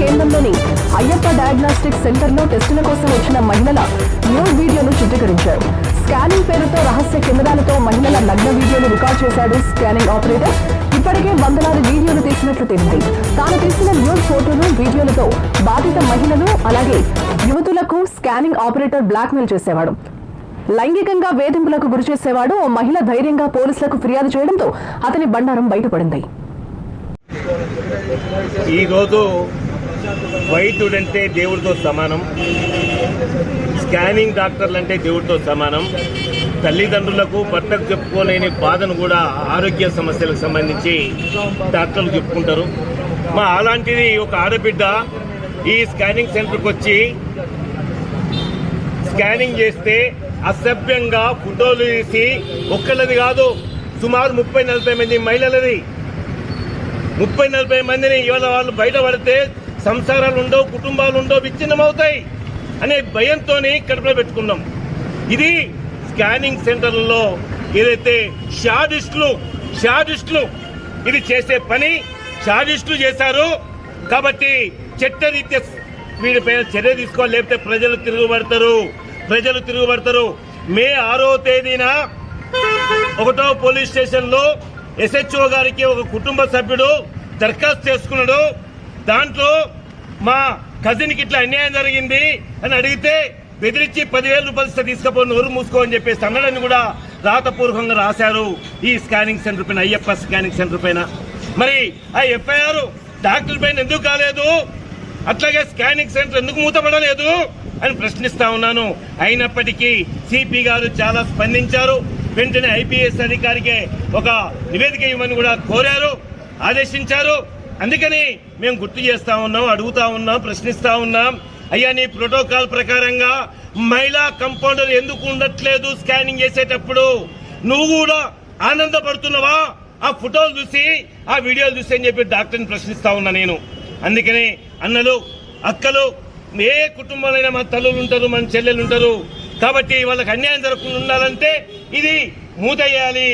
కేంద్రంలోని అయ్యప్ప డయాగ్నోస్టిక్ సెంటర్లో టెస్టుల కోసం వచ్చిన మహిళల న్యూడ్ వీడియోను చిత్రీకరించారు. స్కానింగ్ పేరుతో రహస్య కెమెరాలతో మహిళల నగ్న వీడియోను రికార్డ్ చేశాడు స్కానింగ్ ఆపరేటర్. ఇప్పటికే వందలాది వీడియోలు తీసినట్లు తేలింది. తాను తీసిన న్యూడ్ ఫోటోలు, వీడియోలతో బాధిత మహిళలు అలాగే యువతులకు స్కానింగ్ ఆపరేటర్ బ్లాక్మెయిల్ చేసేవాడు. లైంగికంగా వేధింపులకు గురి చేసేవాడు. ఓ మహిళ ధైర్యంగా పోలీసులకు ఫిర్యాదు చేయడంతో అతని బండారం బయటపడింది. ఈరోజు వైద్యుడంటే దేవుడితో సమానం, స్కానింగ్ డాక్టర్లు అంటే దేవుడితో సమానం. తల్లిదండ్రులకు భర్తకు చెప్పుకోలేని బాధను కూడా ఆరోగ్య సమస్యలకు సంబంధించి డాక్టర్లు చెప్పుకుంటారు. అలాంటిది ఒక ఆడబిడ్డ ఈ స్కానింగ్ సెంటర్కి వచ్చి స్కానింగ్ చేస్తే అసభ్యంగా ఫోటోలు తీసి ఒక్కళ్ళది కాదు, సుమారు 30-40 మంది మహిళలది, 30-40 మందిని ఇవాళ వాళ్ళు బయటపడితే సంసారాలు ఉండవు, కుటుంబాలు ఉండవు, విచ్ఛిన్నమవుతాయి అనే భయంతో కడుపులో పెట్టుకున్నాం. ఇది స్కానింగ్ సెంటర్లలో ఏదైతే షాడిస్టులు ఇది చేసే పని షాడిస్టులు చేశారు. కాబట్టి చట్టరీత్యా వీడిపైన చర్య తీసుకోవాలి, లేకపోతే ప్రజలు తిరుగుబడతారు. మే 6వ తేదీన 1వ పోలీస్ స్టేషన్లో SHO గారికి ఒక కుటుంబ సభ్యుడు దరఖాస్తు చేసుకున్నాడు. దాంట్లో మా కజిన్కి ఇట్లా అన్యాయం జరిగింది అని అడిగితే బెదిరించి 10,000 రూపాయలు తీసుకపోయి నోరు మూసుకో అని చెప్పేసి అన్నడాన్ని కూడా రాతపూర్వకంగా రాశారు ఈ స్కానింగ్ సెంటర్ పైన, అయ్యప్ప స్కానింగ్ సెంటర్ పైన. మరి ఆ FIR డాక్టర్ పైన ఎందుకు కాలేదు, అట్లాగే స్కానింగ్ సెంటర్ ఎందుకు మూతపడలేదు అని ప్రశ్నిస్తా ఉన్నాను. అయినప్పటికీ CP గారు చాలా స్పందించారు. వెంటనే IPS అధికారికి ఒక నివేదిక ఇవ్వమని కూడా కోరారు, ఆదేశించారు. అందుకని మేము గుర్తు చేస్తా ఉన్నాం, అడుగుతా ఉన్నాం, ప్రశ్నిస్తా ఉన్నాం. అయ్యా, నీ ప్రోటోకాల్ ప్రకారంగా మహిళా కంపౌండర్ ఎందుకు ఉండట్లేదు స్కానింగ్ చేసేటప్పుడు? నువ్వు కూడా ఆనందపడుతున్నావా ఆ ఫోటోలు చూసి, ఆ వీడియోలు చూసి అని చెప్పి డాక్టర్ని ప్రశ్నిస్తా ఉన్నా నేను. అందుకని అన్నలు, అక్కలు, ఏ కుటుంబంలో మన తల్లులు ఉంటారు, మన చెల్లెలు ఉంటారు. కాబట్టి వాళ్ళకి అన్యాయం జరగకుండా ఉండాలంటే ఇది మూతయ్యాలి.